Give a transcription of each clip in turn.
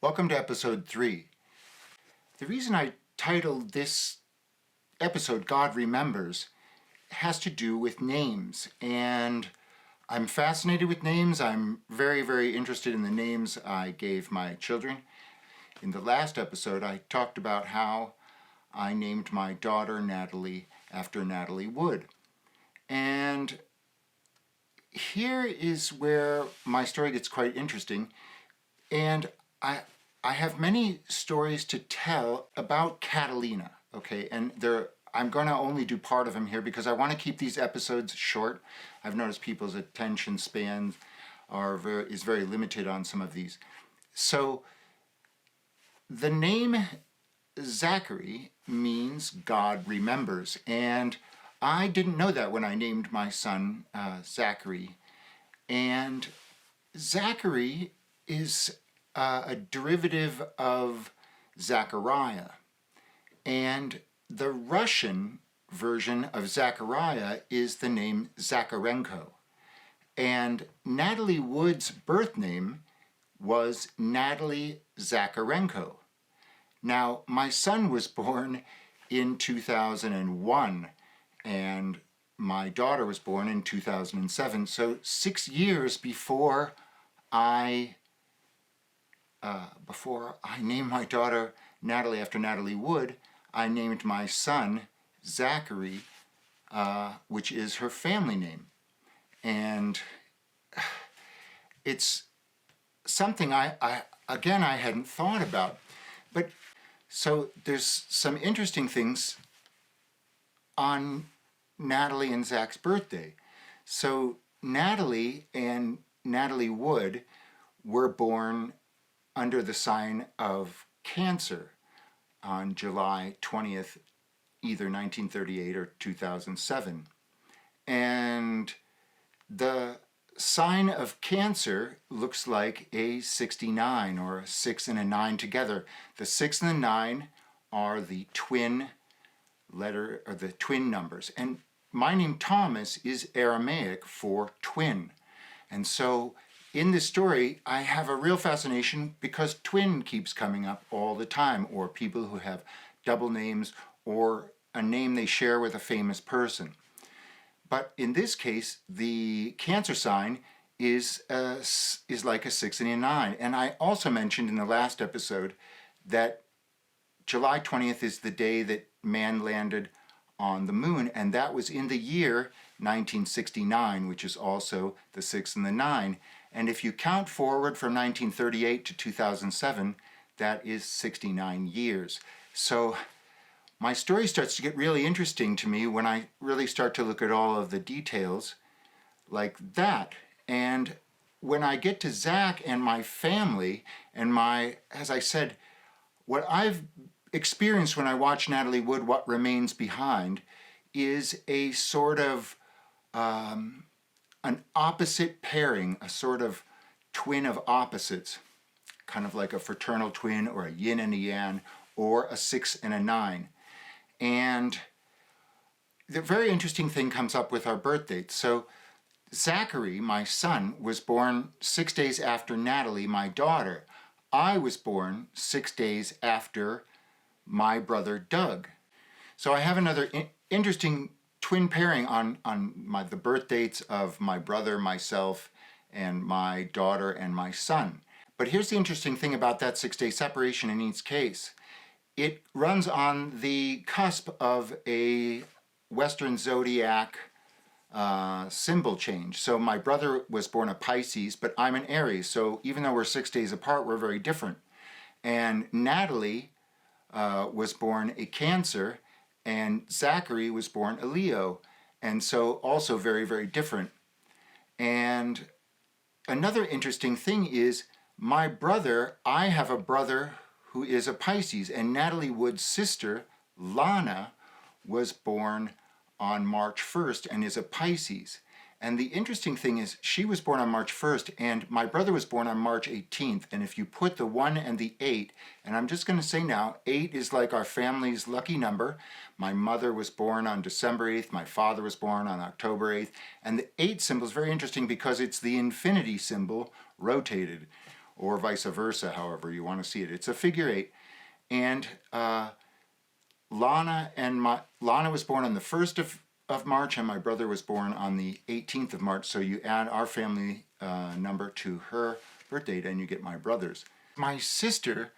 Welcome to episode 3. The reason I titled this episode God Remembers has to do with names, and I'm fascinated with names. I'm very, very interested in the names I gave my children. In the last episode, I talked about how I named my daughter Natalie after Natalie Wood. And here is where my story gets quite interesting. And I have many stories to tell about Catalina, okay? And I'm going to only do part of them here because I want to keep these episodes short. I've noticed people's attention spans is very limited on some of these. So the name Zachary means God remembers, and I didn't know that when I named my son Zachary. And Zachary is a derivative of Zachariah. And the Russian version of Zachariah is the name Zakharenko. And Natalie Wood's birth name was Natalie Zakharenko. Now, my son was born in 2001, and my daughter was born in 2007. So 6 years before I named my daughter Natalie after Natalie Wood, I named my son Zachary, which is her family name. And it's something I hadn't thought about. But so there's some interesting things on Natalie and Zach's birthday. So Natalie and Natalie Wood were born under the sign of Cancer on July 20th, either 1938 or 2007. And the sign of Cancer looks like a 69, or a 6 and a 9 together. The 6 and the 9 are the twin numbers. And my name Thomas is Aramaic for twin. And so in this story, I have a real fascination because twin keeps coming up all the time, or people who have double names, or a name they share with a famous person. But in this case, the Cancer sign is like a 6 and a 9. And I also mentioned in the last episode that July 20th is the day that man landed on the moon, and that was in the year 1969, which is also the 6 and the 9. And if you count forward from 1938 to 2007, that is 69 years. So my story starts to get really interesting to me when I really start to look at all of the details like that. And when I get to Zach and my family, and as I said, what I've experienced when I watch Natalie Wood, What Remains Behind, is a sort of an opposite pairing, a sort of twin of opposites, kind of like a fraternal twin, or a yin and a yang, or a 6 and a 9. And the very interesting thing comes up with our birth dates. So Zachary, my son, was born 6 days after Natalie, my daughter. I was born 6 days after my brother Doug. So I have another interesting twin pairing on the birth dates of my brother, myself, and my daughter and my son. But here's the interesting thing about that 6-day separation in each case. It runs on the cusp of a Western zodiac symbol change. So my brother was born a Pisces, but I'm an Aries. So even though we're 6 days apart, we're very different. And Natalie was born a Cancer, and Zachary was born a Leo, and so also very, very different. And another interesting thing is I have a brother who is a Pisces, and Natalie Wood's sister, Lana, was born on March 1st and is a Pisces. And the interesting thing is she was born on March 1st, and my brother was born on March 18th. And if you put the 1 and the 8, and I'm just going to say now, 8 is like our family's lucky number. My mother was born on December 8th. My father was born on October 8th. And the 8 symbol is very interesting because it's the infinity symbol rotated. or vice versa, however you want to see it. It's a figure eight. And Lana was born on the 1st of March, and my brother was born on the 18th of March. So you add our family number to her birth date and you get my brother's. My sister,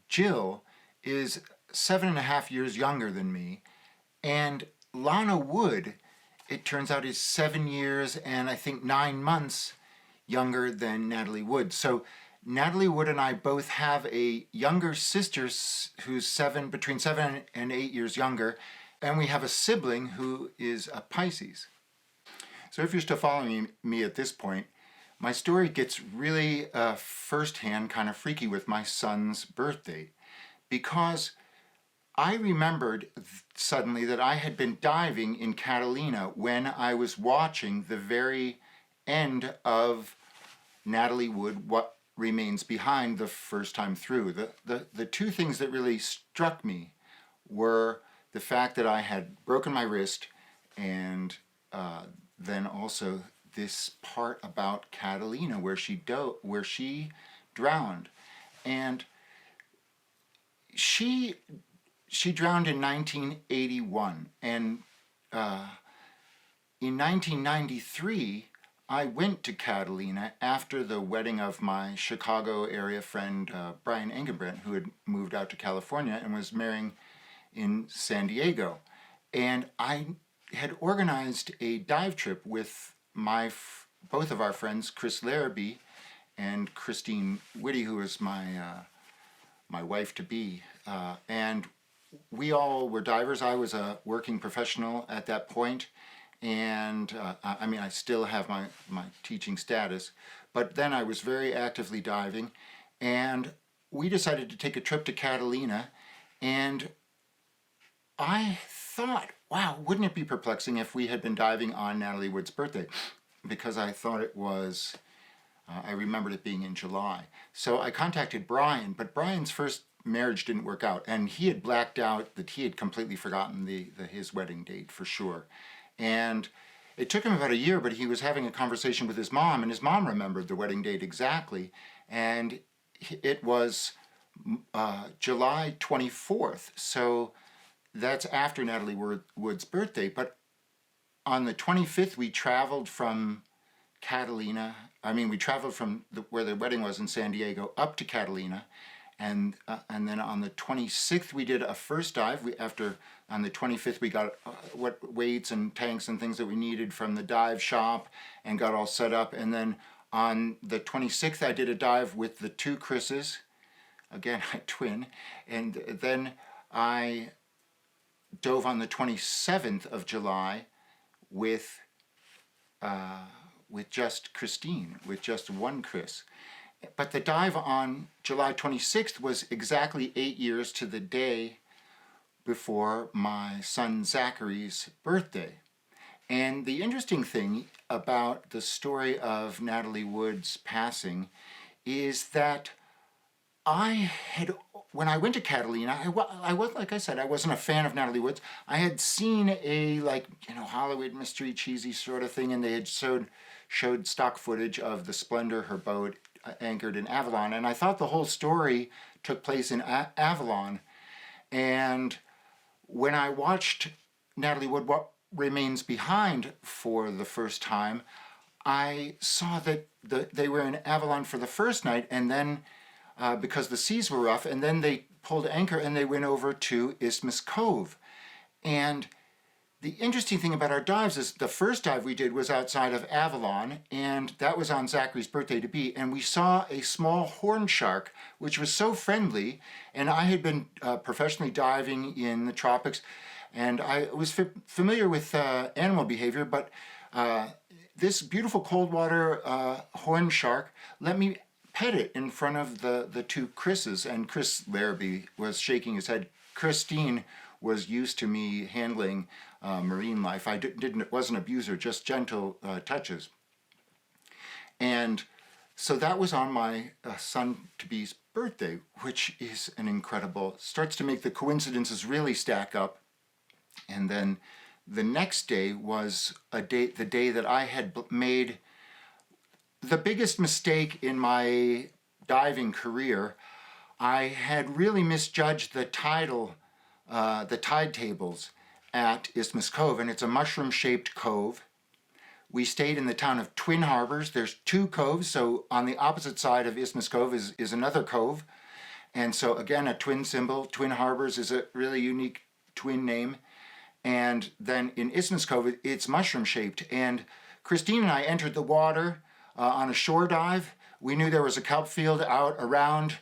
Jill, is 7.5 years younger than me. And Lana Wood, it turns out, is 7 years and I think 9 months younger than Natalie Wood. So Natalie Wood and I both have a younger sister who's between 7 and 8 years younger, and we have a sibling who is a Pisces. So if you're still following me at this point, my story gets really firsthand, kind of freaky with my son's birth date, because I remembered suddenly that I had been diving in Catalina when I was watching the very end of Natalie Wood, What Remains Behind, the first time through. The two things that really struck me were the fact that I had broken my wrist, and then also this part about Catalina where she drowned. And she drowned in 1981, and in 1993 I went to Catalina after the wedding of my Chicago area friend Brian Engelbrandt, who had moved out to California and was marrying in San Diego. And I had organized a dive trip with both of our friends, Chris Larrabee and Christine Whitty, who was my wife-to-be. And we all were divers. I was a working professional at that point, and I still have my teaching status, but then I was very actively diving, and we decided to take a trip to Catalina, and I thought, wow, wouldn't it be perplexing if we had been diving on Natalie Wood's birthday? Because I thought it was, I remembered it being in July. So I contacted Brian, but Brian's first marriage didn't work out, and he had blacked out that he had completely forgotten his wedding date for sure. And it took him about a year, but he was having a conversation with his mom, and his mom remembered the wedding date exactly, and it was July 24th. So that's after Natalie Wood's birthday. But on the 25th, we traveled from Catalina. We traveled from where the wedding was in San Diego up to Catalina. And then on the 26th, we did a first dive. On the 25th, we got what weights and tanks and things that we needed from the dive shop and got all set up. And then on the 26th, I did a dive with the two Chris's. Again, I twin. And then I dove on the 27th of July with just Christine, with just one Chris. But the dive on July 26th was exactly 8 years to the day before my son Zachary's birthday. And the interesting thing about the story of Natalie Wood's passing is that when I went to Catalina, I was, like I said, I wasn't a fan of Natalie Wood's. I had seen a Hollywood mystery cheesy sort of thing, and they had showed stock footage of the Splendor, her boat, anchored in Avalon, and I thought the whole story took place in Avalon. And when I watched Natalie Wood, What Remains Behind for the first time, I saw that they were in Avalon for the first night, and then because the seas were rough, and then they pulled anchor and they went over to Isthmus Cove. And the interesting thing about our dives is the first dive we did was outside of Avalon, and that was on Zachary's birthday-to-be, and we saw a small horn shark, which was so friendly, and I had been professionally diving in the tropics, and I was familiar with animal behavior, but this beautiful cold water horn shark let me pet it in front of the two Chris's, and Chris Larrabee was shaking his head. Christine was used to me handling marine life. I wasn't an abuser, just gentle touches. And so that was on my son-to-be's birthday, which is starts to make the coincidences really stack up. And then the next day was the day that I had made the biggest mistake in my diving career, I had really misjudged the tide tables at Isthmus Cove, and it's a mushroom-shaped cove. We stayed in the town of Twin Harbors. There's two coves, so on the opposite side of Isthmus Cove is another cove. And so again, a twin symbol. Twin Harbors is a really unique twin name. And then in Isthmus Cove, it's mushroom-shaped. And Christine and I entered the water on a shore dive. We knew there was a kelp field out around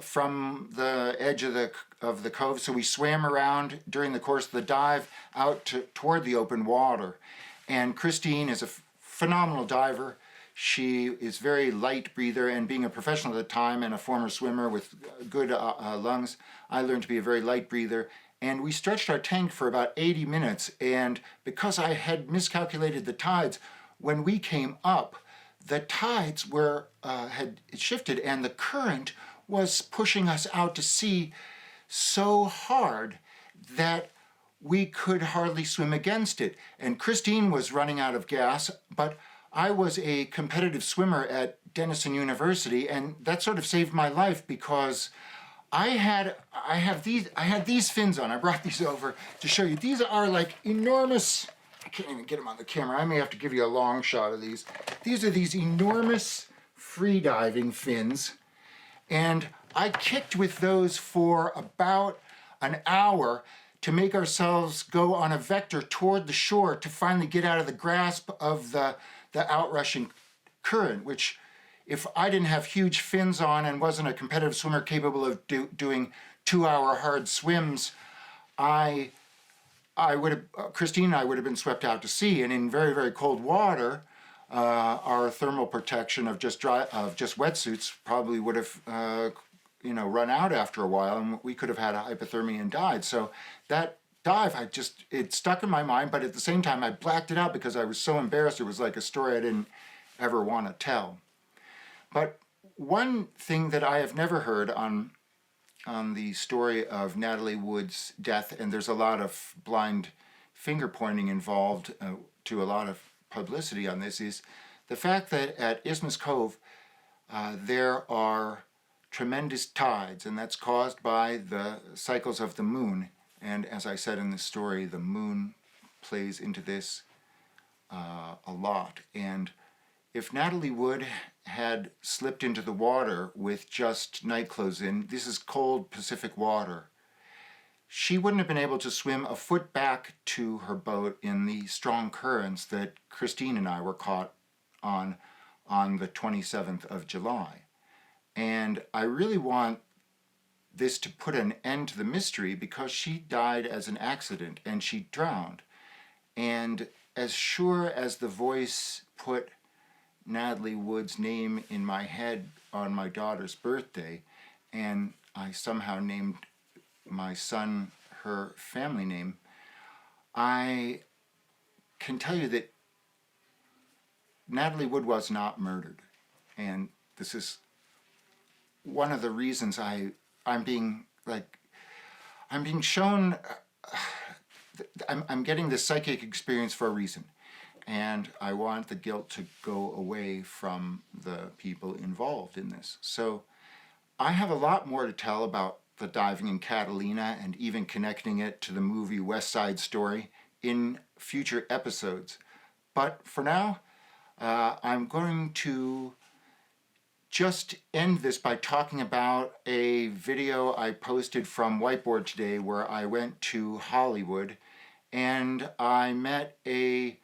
from the edge of the cove, so we swam around during the course of the dive out toward the open water. And Christine is a phenomenal diver. She is very light breather, and being a professional at the time and a former swimmer with good lungs, I learned to be a very light breather. And we stretched our tank for about 80 minutes, and because I had miscalculated the tides, when we came up, the tides had shifted, and the current was pushing us out to sea so hard that we could hardly swim against it. And Christine was running out of gas, but I was a competitive swimmer at Denison University, and that sort of saved my life because I had these fins on. I brought these over to show you. These are like enormous. I can't even get them on the camera. I may have to give you a long shot of these. These are these enormous free-diving fins, and I kicked with those for about an hour to make ourselves go on a vector toward the shore to finally get out of the grasp of the outrushing current, which, if I didn't have huge fins on and wasn't a competitive swimmer capable of doing 2-hour hard swims, Christine and I would have been swept out to sea. And in very, very cold water, our thermal protection of just wetsuits probably would have run out after a while, and we could have had a hypothermia and died. So that dive, it stuck in my mind, but at the same time I blacked it out because I was so embarrassed. It was like a story I didn't ever want to tell. But one thing that I have never heard on the story of Natalie Wood's death, and there's a lot of blind finger pointing involved to a lot of publicity on this, is the fact that at Isthmus Cove there are tremendous tides, and that's caused by the cycles of the moon. And as I said in the story, the moon plays into this a lot. And if Natalie Wood had slipped into the water with just night clothes in, this is cold Pacific water, she wouldn't have been able to swim a foot back to her boat in the strong currents that Christine and I were caught on the 27th of July. And I really want this to put an end to the mystery because she died as an accident and she drowned. And as sure as the voice put Natalie Wood's name in my head on my daughter's birthday, and I somehow named my son her family name, I can tell you that Natalie Wood was not murdered. And this is one of the reasons I'm being shown, I'm getting this psychic experience for a reason. And I want the guilt to go away from the people involved in this. So I have a lot more to tell about the diving in Catalina and even connecting it to the movie West Side Story in future episodes. But for now, I'm going to just end this by talking about a video I posted from Whiteboard today where I went to Hollywood and I met the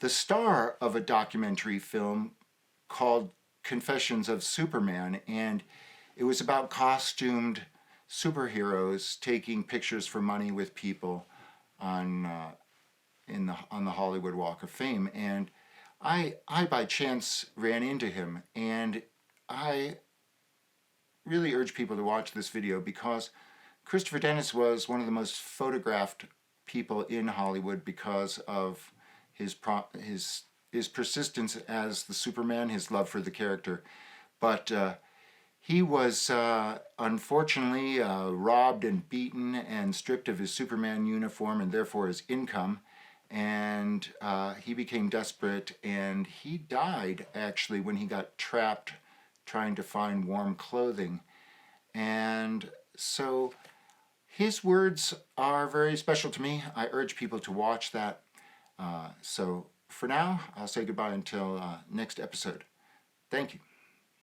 star of a documentary film called Confessions of Superman, and it was about costumed superheroes taking pictures for money with people on the Hollywood Walk of Fame. And I by chance ran into him, and I really urge people to watch this video because Christopher Dennis was one of the most photographed people in Hollywood because of his persistence as the Superman, his love for the character. But he was unfortunately robbed and beaten and stripped of his Superman uniform and therefore his income. And he became desperate, and he died actually when he got trapped trying to find warm clothing. And so his words are very special to me. I urge people to watch that. So for now, I'll say goodbye until next episode. Thank you.